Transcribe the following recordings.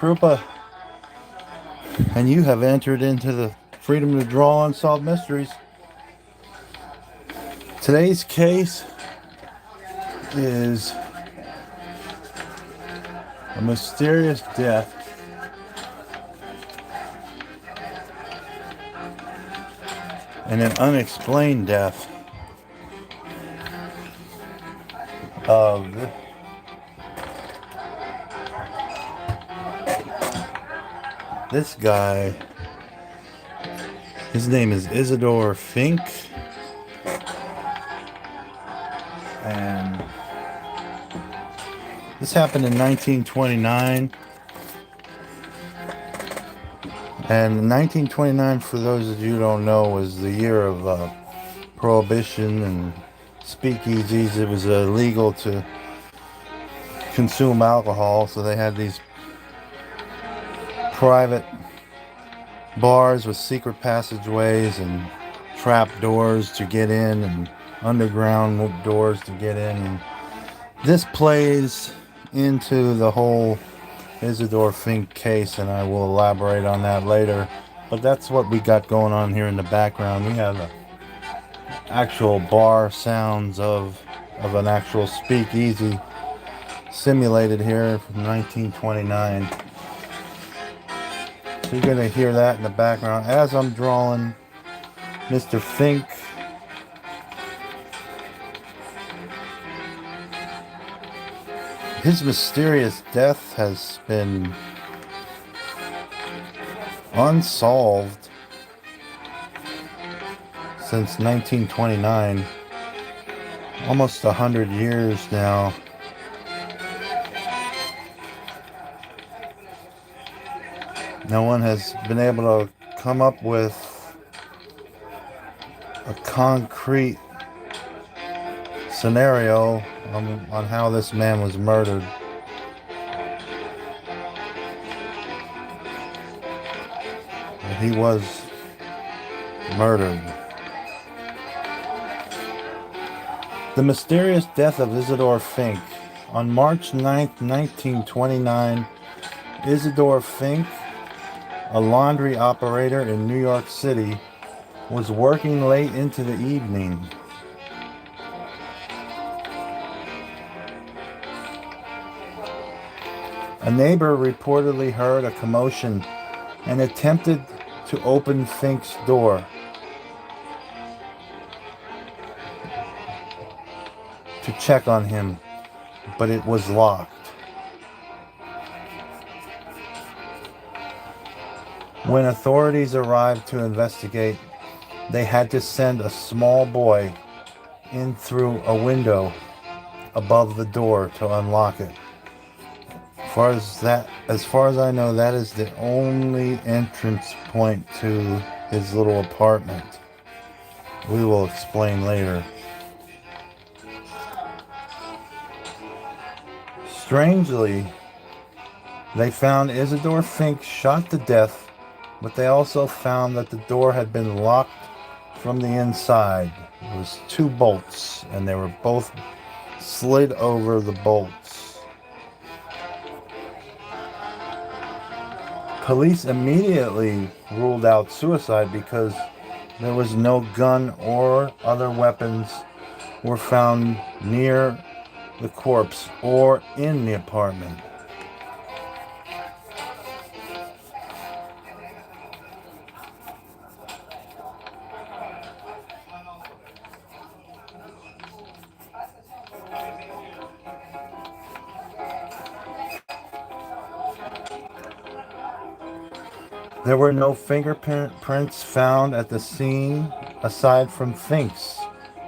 Krupa, and you have entered into the Freedom to Draw Unsolved Mysteries. Today's case is a mysterious death and an unexplained death of this guy. His name is Isidor Fink, and this happened in 1929. And 1929, for those of you who don't know, was the year of Prohibition and speakeasies. It was illegal to consume alcohol, so they had these private bars with secret passageways and trap doors to get in and underground doors to get in. And this plays into the whole Isidor Fink case, and I will elaborate on that later. But that's what we got going on here in the background. We have actual bar sounds of an actual speakeasy simulated here from 1929. So you're going to hear that in the background as I'm drawing Mr. Fink. His mysterious death has been unsolved since 1929, almost 100 years now. No one has been able to come up with a concrete scenario on how this man was murdered. He was murdered. The mysterious death of Isidor Fink. On March 9th, 1929, Isidor Fink, a laundry operator in New York City, was working late into the evening. A neighbor reportedly heard a commotion and attempted to open Fink's door to check on him, but it was locked. When authorities arrived to investigate, they had to send a small boy in through a window above the door to unlock it. As far as I know, that is the only entrance point to his little apartment. We will explain later. Strangely, they found Isidor Fink shot to death, but they also found that the door had been locked from the inside. There was 2 bolts, and they were both slid over the bolts. Police immediately ruled out suicide because there was no gun or other weapons were found near the corpse or in the apartment. There were no fingerprints found at the scene aside from Fink's,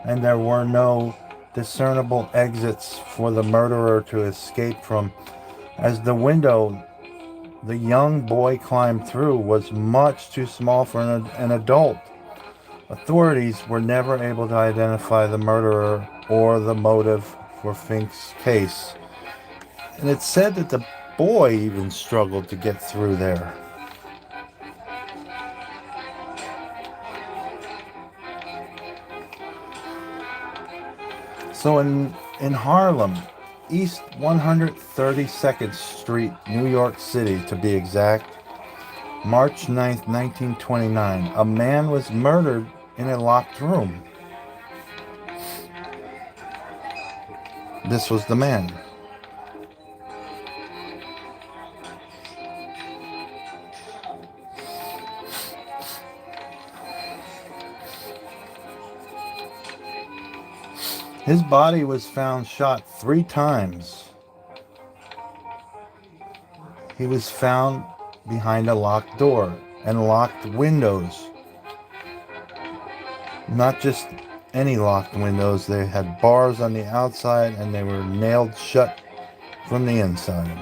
and there were no discernible exits for the murderer to escape from, as the window the young boy climbed through was much too small for an adult. Authorities were never able to identify the murderer or the motive for Fink's case, and it's said that the boy even struggled to get through there. So in Harlem, East 132nd Street, New York City, to be exact. March 9th, 1929. A man was murdered in a locked room. This was the man. His body was found shot 3 times. He was found behind a locked door and locked windows. Not just any locked windows, they had bars on the outside and they were nailed shut from the inside.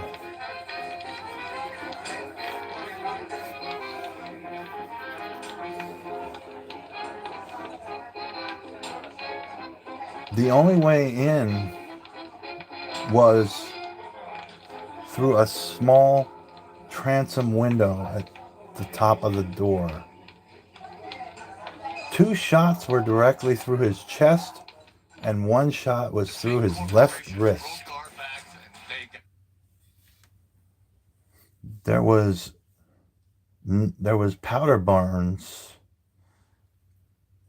The only way in was through a small transom window at the top of the door. 2 shots were directly through his chest, and 1 shot was through his left wrist. There was powder burns,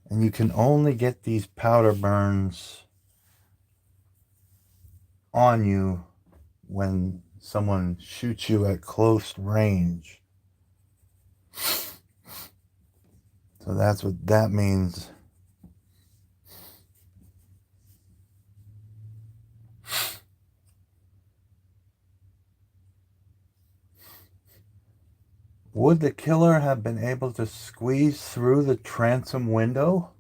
and you can only get these powder burns on you when someone shoots you at close range. So that's what that means. Would the killer have been able to squeeze through the transom window?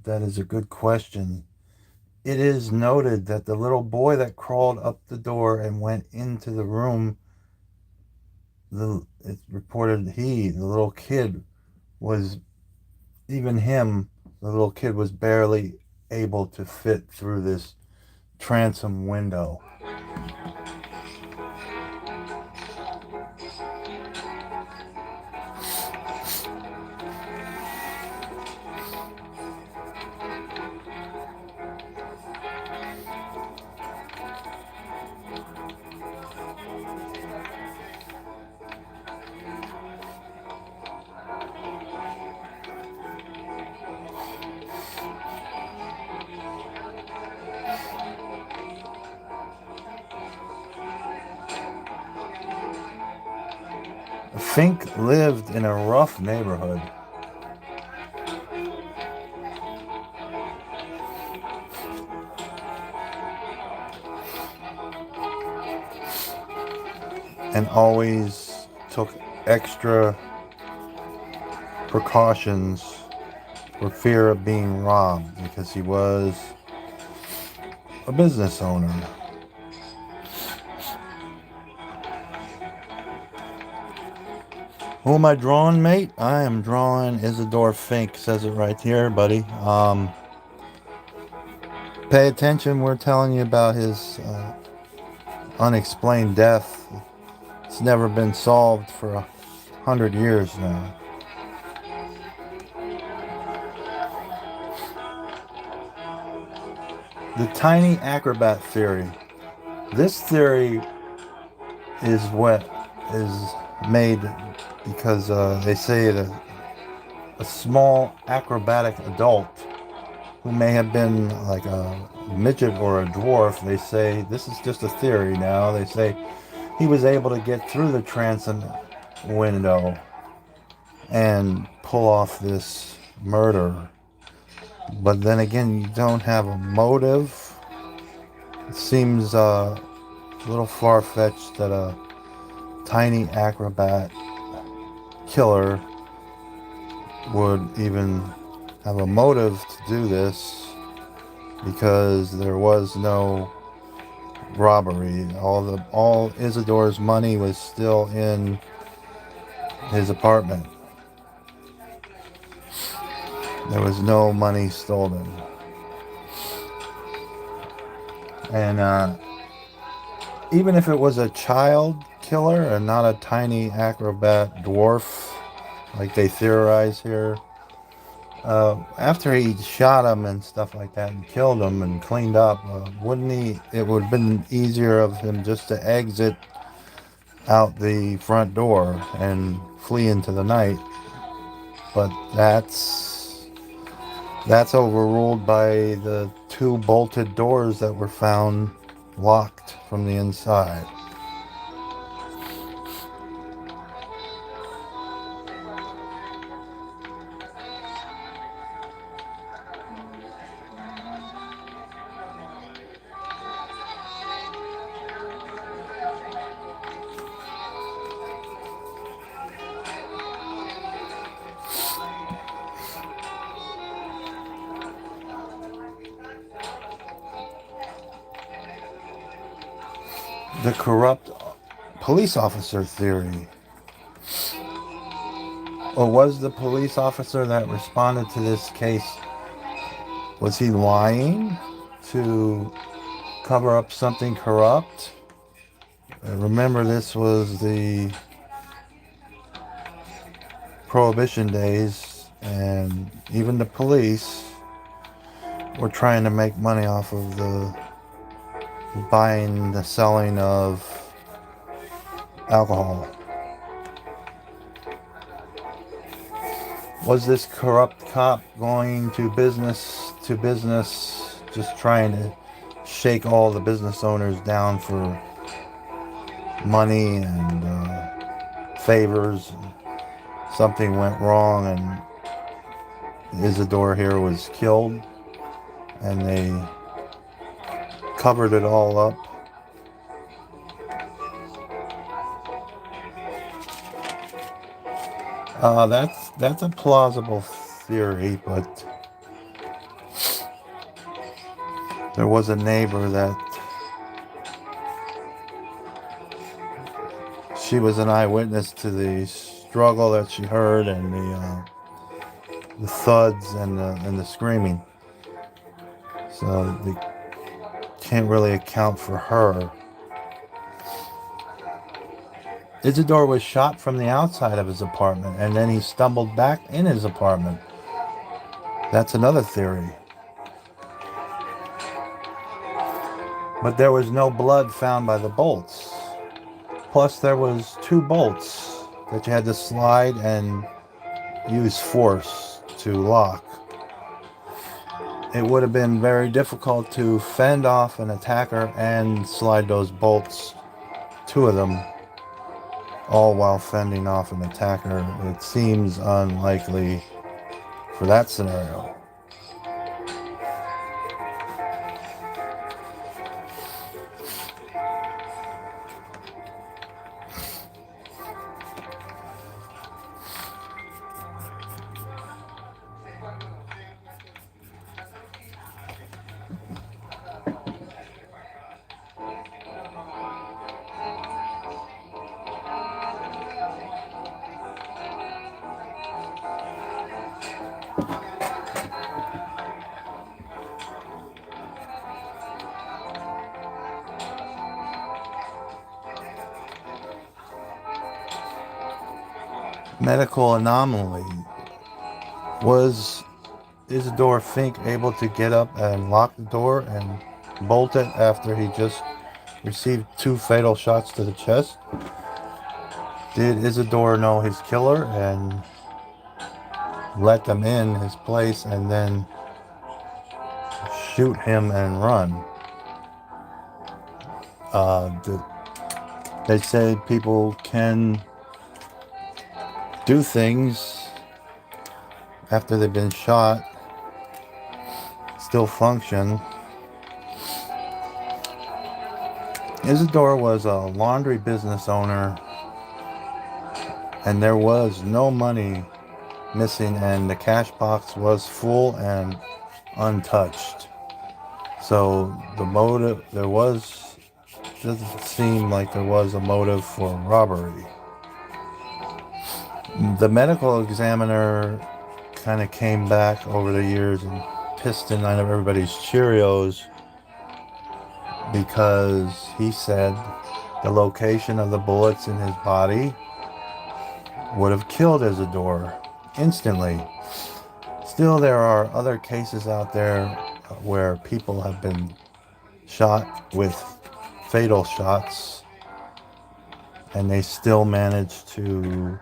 That is a good question. It is noted that the little boy that crawled up the door and went into the room, it's reported the little kid was, even him, the little kid was barely able to fit through this transom window. Fink lived in a rough neighborhood. And always took extra precautions for fear of being robbed because he was a business owner. Who am I drawing, mate? I am drawing Isidor Fink. Says it right here, buddy. Pay attention. We're telling you about his unexplained death. It's never been solved for 100 years now. The tiny acrobat theory. This theory is what is made because they say that a small acrobatic adult who may have been like a midget or a dwarf, they say, this is just a theory now, they say he was able to get through the transom window and pull off this murder. But then again, you don't have a motive. It seems a little far-fetched that a tiny acrobat killer would even have a motive to do this because there was no robbery. All Isidor's money was still in his apartment. There was no money stolen. And even if it was a child killer and not a tiny acrobat dwarf like they theorize here, After he shot him and stuff like that and killed him and cleaned up, wouldn't he? It would have been easier of him just to exit out the front door and flee into the night. But that's overruled by the two bolted doors that were found locked from the inside. The corrupt police officer theory. Or was the police officer that responded to this case, was he lying to cover up something corrupt? Remember, this was the Prohibition days, and even the police were trying to make money off of the buying, the selling of alcohol. Was this corrupt cop going to business, just trying to shake all the business owners down for money and favors? Something went wrong and Isidor here was killed, and they covered it all up. That's a plausible theory, but there was a neighbor that she was an eyewitness to the struggle that she heard and the thuds and the screaming. So they can't really account for her. Isidor was shot from the outside of his apartment, and then he stumbled back in his apartment. That's another theory. But there was no blood found by the bolts. Plus, there was two bolts that you had to slide and use force to lock. It would have been very difficult to fend off an attacker and slide those bolts, two of them, all while fending off an attacker. It seems unlikely for that scenario. Medical anomaly. Was Isidor Fink able to get up and lock the door and bolt it after he just received two fatal shots to the chest? Did Isidor know his killer and let them in his place and then shoot him and run? They say people can do things after they've been shot, still function. Isidor was a laundry business owner, and there was no money missing, and the cash box was full and untouched. So the motive, doesn't seem like there was a motive for robbery. The medical examiner kind of came back over the years and pissed in line of everybody's Cheerios because he said the location of the bullets in his body would have killed Isidor instantly. Still, there are other cases out there where people have been shot with fatal shots and they still manage to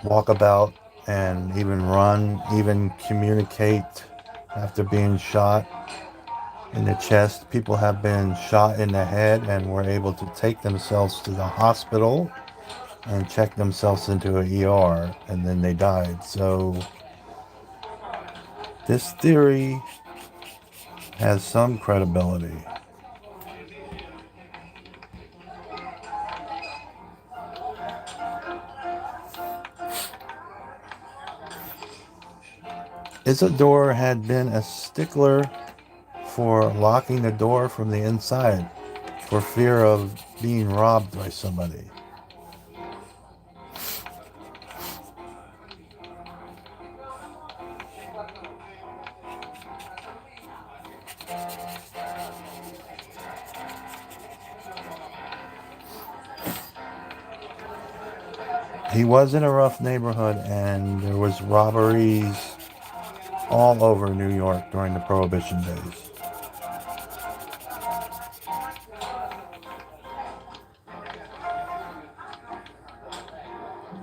walk about and even run, even communicate after being shot in the chest. People have been shot in the head and were able to take themselves to the hospital and check themselves into an ER, and then they died. So this theory has some credibility. Isidor had been a stickler for locking the door from the inside for fear of being robbed by somebody. He was in a rough neighborhood, and there was robberies all over New York during the Prohibition days.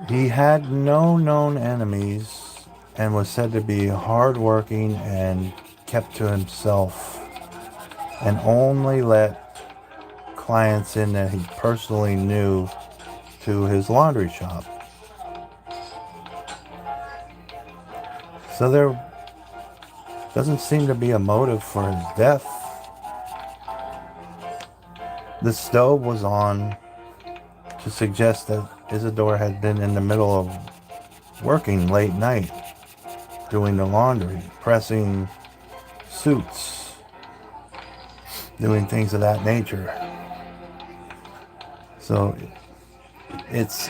He had no known enemies and was said to be hardworking and kept to himself and only let clients in that he personally knew to his laundry shop. So there doesn't seem to be a motive for his death. The stove was on to suggest that Isidor had been in the middle of working late night, doing the laundry, pressing suits, doing things of that nature. So it's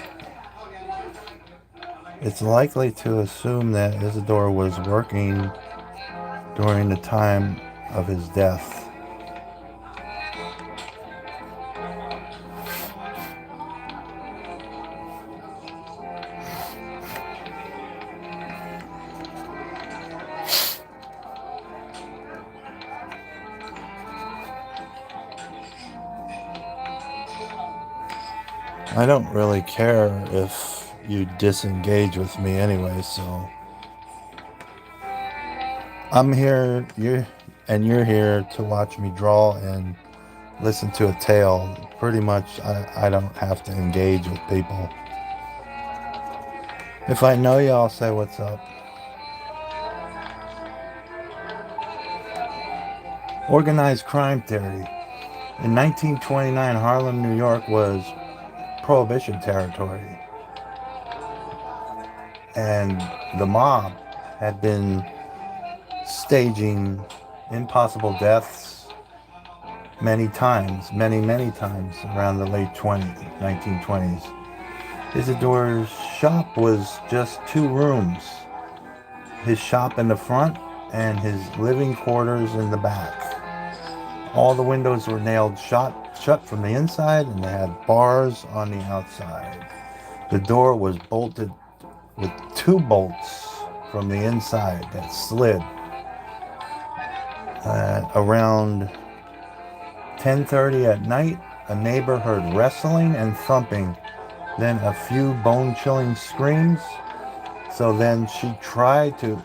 likely to assume that Isidor was working during the time of his death. I don't really care if you disengage with me anyway, so I'm here, you're here to watch me draw and listen to a tale. Pretty much, I don't have to engage with people. If I know you, I'll say what's up. Organized crime theory. In 1929, Harlem, New York was Prohibition territory. And the mob had been staging impossible deaths many times, many times around the late 1920s. Isidor's shop was just 2 rooms. His shop in the front and his living quarters in the back. All the windows were nailed shut from the inside, and they had bars on the outside. The door was bolted with 2 bolts from the inside that slid. Around 10:30 at night, a neighbor heard wrestling and thumping, then a few bone-chilling screams. So then she tried to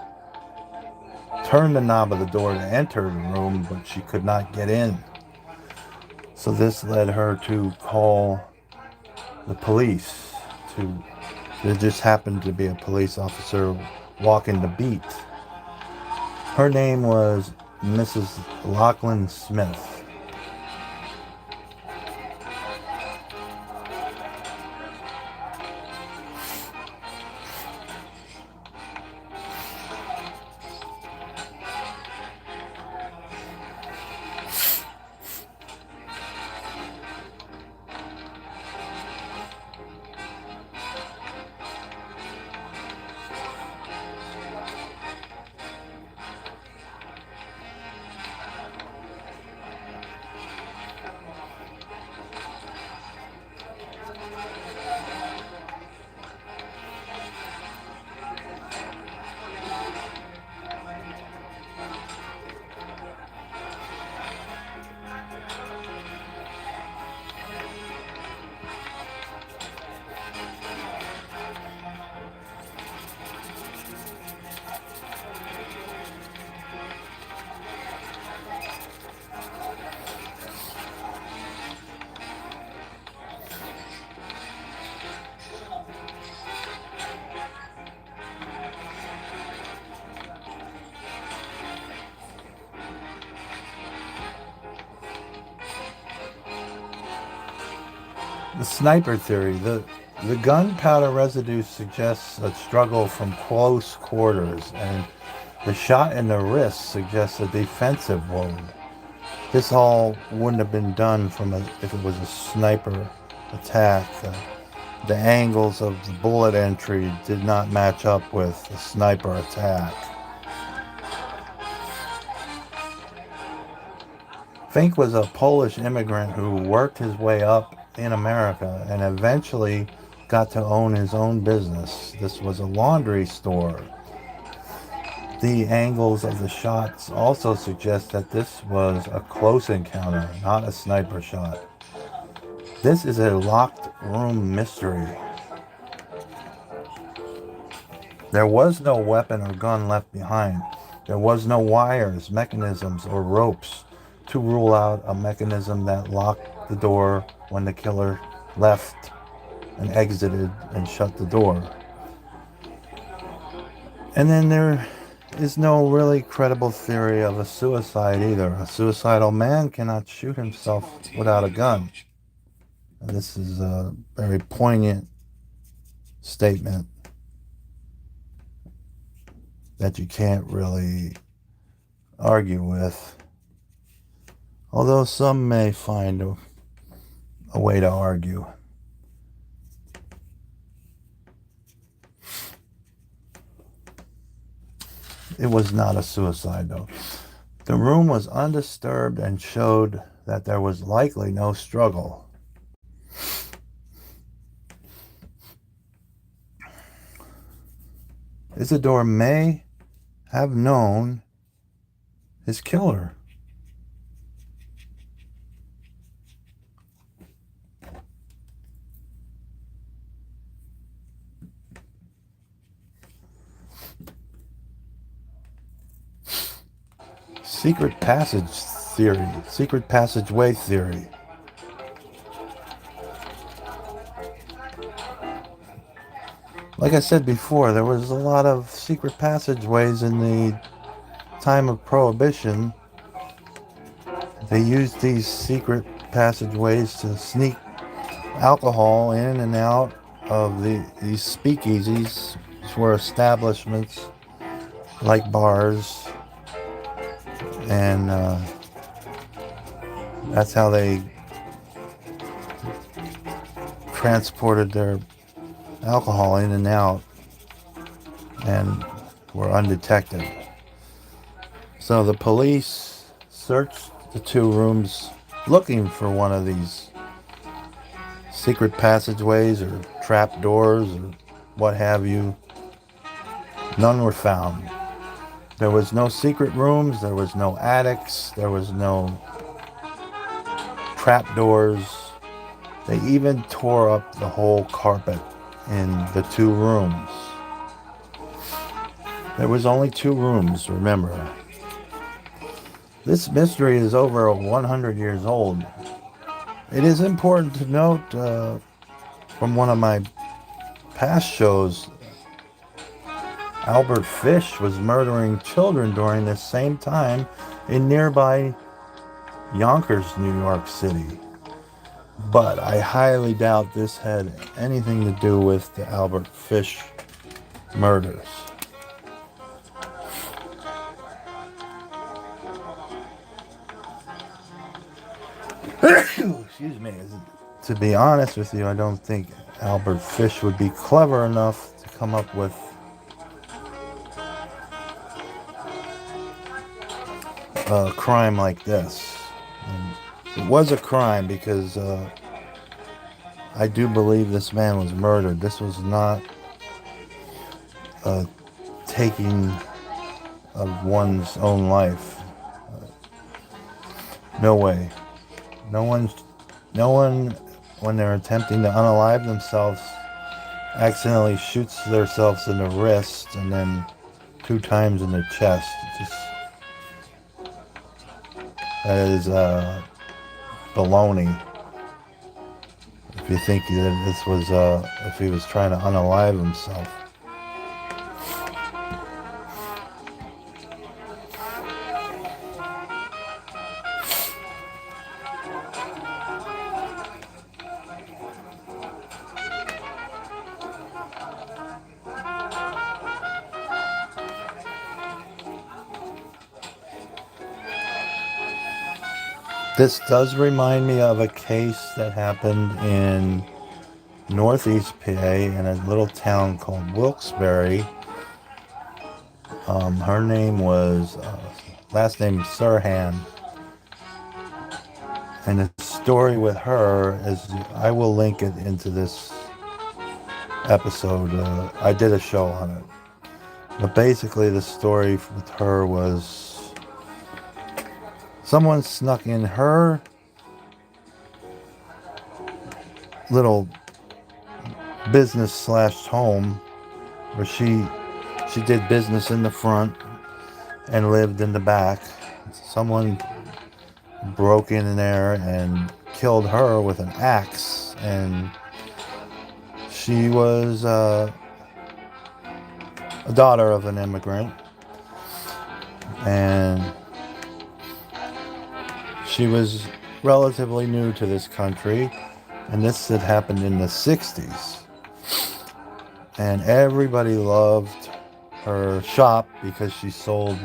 turn the knob of the door to enter the room, but she could not get in. So this led her to call the police. There just happened to be a police officer walking the beat. Her name was Mrs. Lachlan Smith. The sniper theory. The gunpowder residue suggests a struggle from close quarters, and the shot in the wrist suggests a defensive wound. This all wouldn't have been done if it was a sniper attack. The angles of the bullet entry did not match up with the sniper attack. Fink was a Polish immigrant who worked his way up in America and eventually got to own his own business. This was a laundry store. The angles of the shots also suggest that this was a close encounter, not a sniper shot. This is a locked room mystery. There was no weapon or gun left behind. There was no wires, mechanisms, or ropes to rule out a mechanism that locked the door when the killer left and exited and shut the door. And then there is no really credible theory of a suicide either. A suicidal man cannot shoot himself without a gun. And this is a very poignant statement that you can't really argue with. Although some may find a way to argue. It was not a suicide, though. The room was undisturbed and showed that there was likely no struggle. Isidor may have known his killer. Secret passage theory, secret passageway theory. Like I said before, there was a lot of secret passageways in the time of Prohibition. They used these secret passageways to sneak alcohol in and out of these speakeasies, which were establishments like bars, and that's how they transported their alcohol in and out and were undetected. So the police searched the two rooms looking for one of these secret passageways or trap doors or what have you. None were found. There was no secret rooms, there was no attics, there was no trap doors. They even tore up the whole carpet in the two rooms. There was only two rooms, remember. This mystery is over 100 years old. It is important to note from one of my past shows, Albert Fish was murdering children during this same time in nearby Yonkers, New York City. But I highly doubt this had anything to do with the Albert Fish murders. Excuse me. To be honest with you, I don't think Albert Fish would be clever enough to come up with a crime like this. And it was a crime because I do believe this man was murdered. This was not a taking of one's own life. No way. No one, when they're attempting to unalive themselves, accidentally shoots themselves in the wrist and then 2 times in the chest. That is baloney. If you think that this was, if he was trying to unalive himself. This does remind me of a case that happened in Northeast PA in a little town called Wilkes-Barre. Her name was, last name Sirhan. And the story with her is, I will link it into this episode. I did a show on it. But basically the story with her was someone snuck in her little business slash home where she did business in the front and lived in the back. Someone broke in there and killed her with an axe, and she was a daughter of an immigrant, and she was relatively new to this country, and this had happened in the 60s, and everybody loved her shop because she sold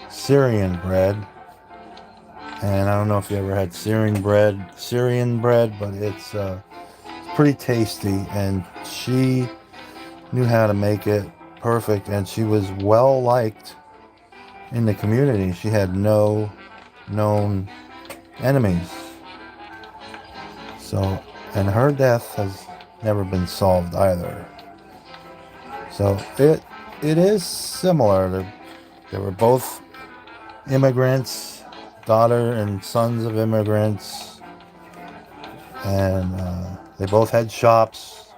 Syrian bread. And I don't know if you ever had Syrian bread, but it's pretty tasty, and she knew how to make it perfect, and she was well liked in the community. She had no known enemies. So, and her death has never been solved either. So it is similar. They were both immigrants, daughter and sons of immigrants, and they both had shops.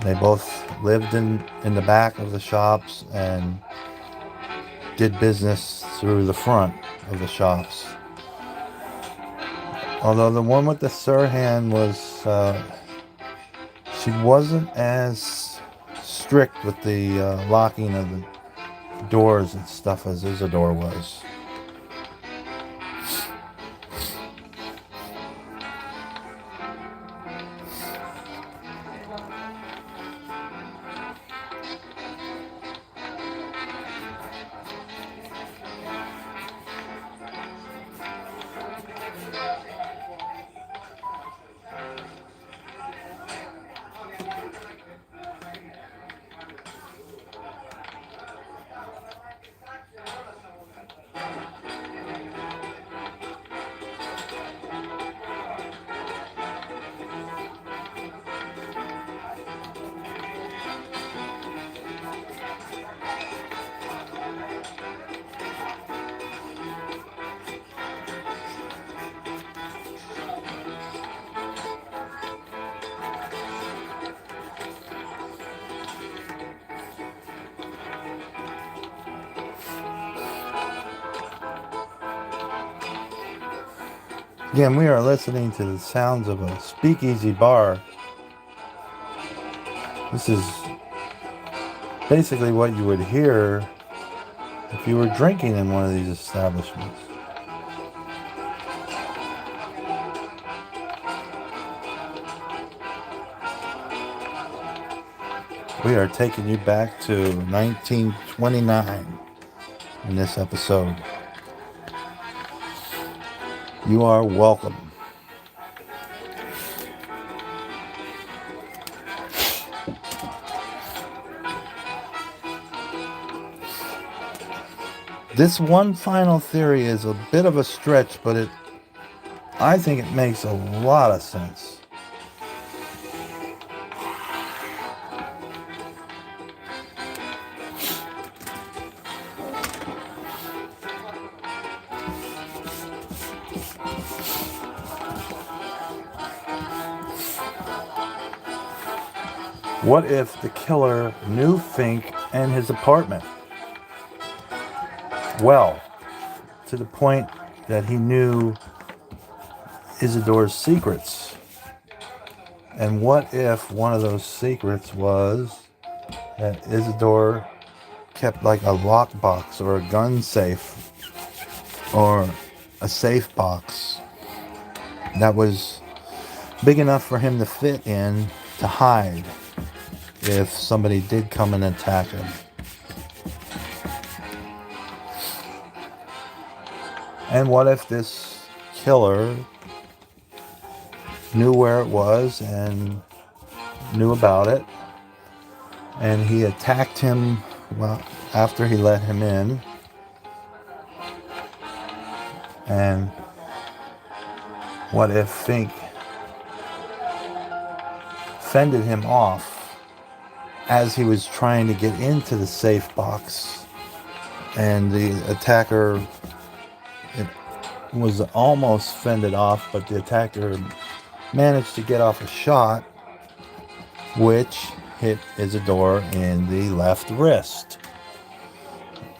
They both lived in the back of the shops and did business through the front of the shops. Although the one with the Sirhan was, she wasn't as strict with the locking of the doors and stuff as Isidor was. Again, we are listening to the sounds of a speakeasy bar. This is basically what you would hear if you were drinking in one of these establishments. We are taking you back to 1929 in this episode. You are welcome. This one final theory is a bit of a stretch, but I think it makes a lot of sense. What if the killer knew Fink and his apartment? Well, to the point that he knew Isidor's secrets. And what if one of those secrets was that Isidor kept like a lockbox or a gun safe or a safe box that was big enough for him to fit in to hide if somebody did come and attack him. And what if this killer knew where it was and knew about it, and he attacked him, well, after he let him in. And what if Fink fended him off as he was trying to get into the safe box, and the attacker, it was almost fended off, but the attacker managed to get off a shot, which hit Isidor in the left wrist.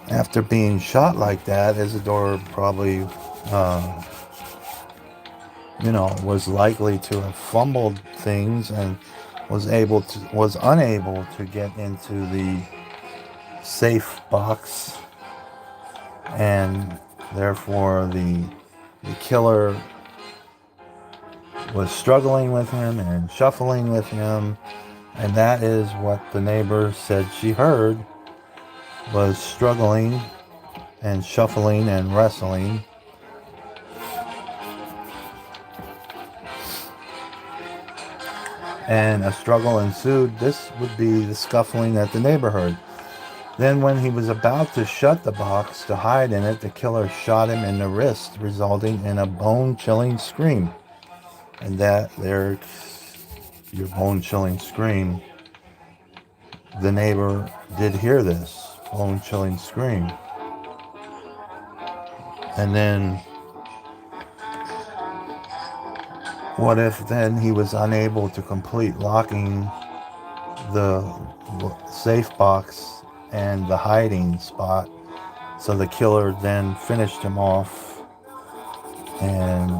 After being shot like that, Isidor probably was likely to have fumbled things and was unable to get into the safe box, and therefore the killer was struggling with him and shuffling with him, and that is what the neighbor said she heard, was struggling and shuffling and wrestling. And a struggle ensued. This would be the scuffling that the neighbor heard. Then when he was about to shut the box to hide in it, the killer shot him in the wrist, resulting in a bone-chilling scream. And there's your bone-chilling scream. The neighbor did hear this bone-chilling scream. And then what if then he was unable to complete locking the safe box and the hiding spot, so the killer then finished him off, and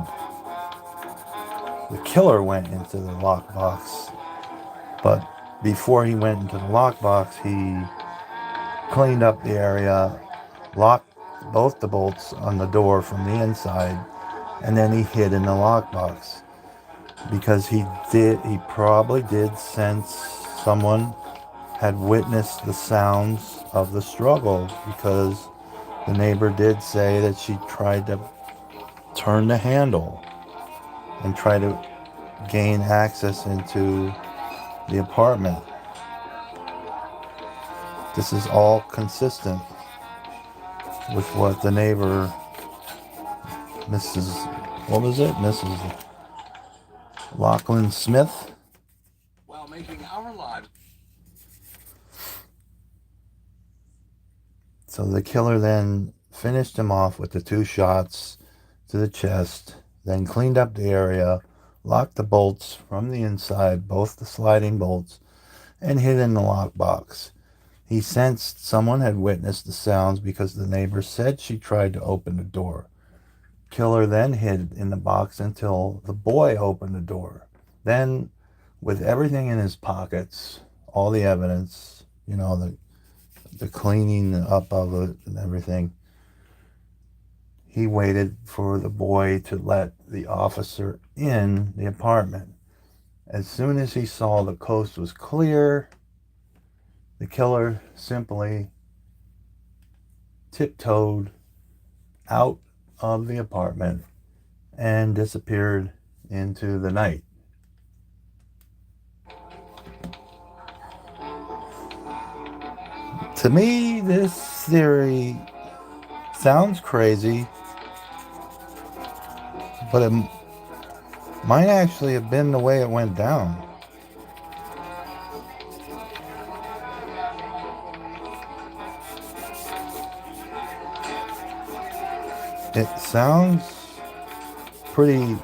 the killer went into the lockbox. But before he went into the lockbox, he cleaned up the area, locked both the bolts on the door from the inside, and then he hid in the lockbox. Because he probably did sense someone had witnessed the sounds of the struggle, because the neighbor did say that she tried to turn the handle and try to gain access into the apartment. This is all consistent with what the neighbor, Mrs. Lachlan Smith, while making our lives. So the killer then finished him off with the 2 shots to the chest, then cleaned up the area, locked the bolts from the inside, both the sliding bolts, and hid in the lockbox. He sensed someone had witnessed the sounds because the neighbor said she tried to open the door. Killer then hid in the box until the boy opened the door. Then, with everything in his pockets, all the evidence, the cleaning up of it and everything, he waited for the boy to let the officer in the apartment. As soon as he saw the coast was clear, the killer simply tiptoed out of the apartment and disappeared into the night. To me, this theory sounds crazy, but it might actually have been the way it went down. It sounds pretty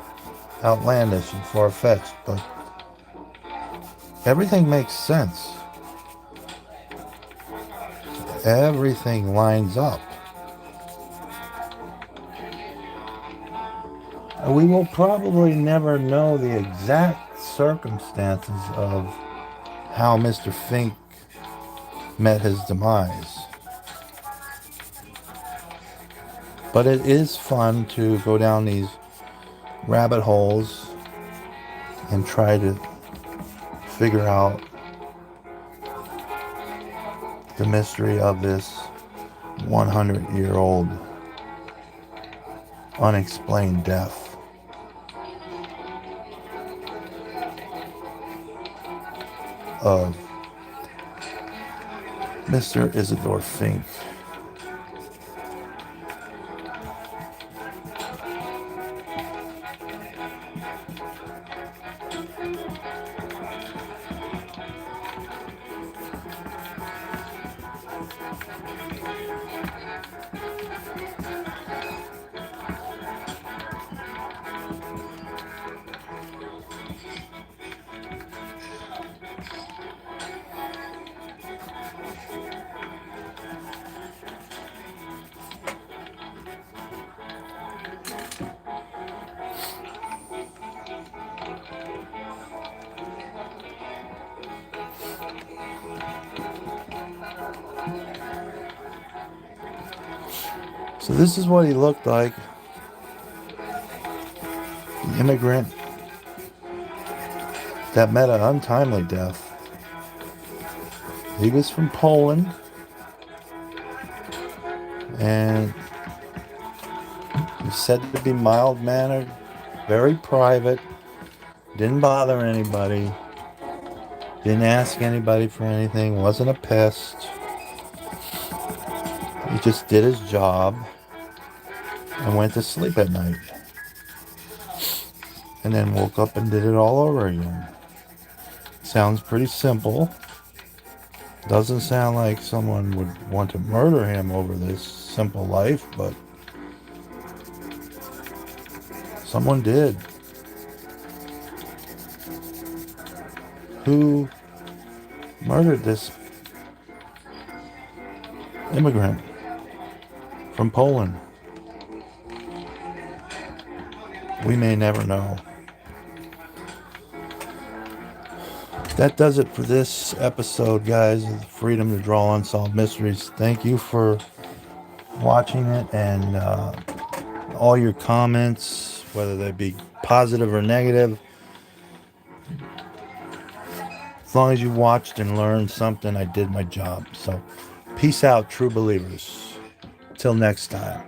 outlandish and far-fetched, but everything makes sense. Everything lines up. We will probably never know the exact circumstances of how Mr. Fink met his demise. But it is fun to go down these rabbit holes and try to figure out the mystery of this 100-year-old unexplained death. of Mr. Isidor Fink. So this is what he looked like. The immigrant that met an untimely death. He was from Poland, and he's said to be mild-mannered, very private, didn't bother anybody, didn't ask anybody for anything, wasn't a pest. He just did his job and went to sleep at night. And then woke up and did it all over again. Sounds pretty simple. Doesn't sound like someone would want to murder him over this simple life, but someone did. Who murdered this immigrant from Poland? We may never know. That does it for this episode, guys, of Freedom to Draw Unsolved Mysteries. Thank you for watching it, and all your comments, whether they be positive or negative. As long as you watched and learned something, I did my job. So, peace out, true believers. Till next time.